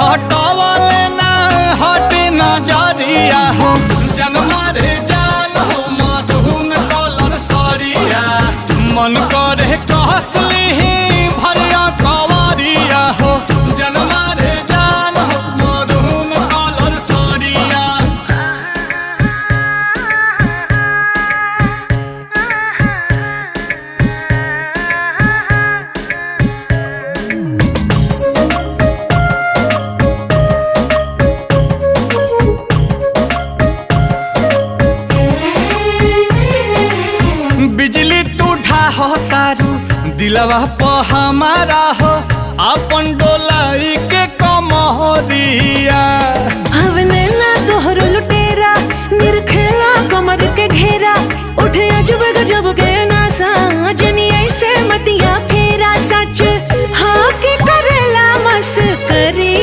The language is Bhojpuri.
हटवले ना हटे नजरिया हो जनमा रे जान हो मधुन कलर सरिया मन करे कहसली भरिया कवरिया हो जनमा रे जान हो मधुन कलर सरिया। बिजली तू ढाहो तारू दिलवा प हमारा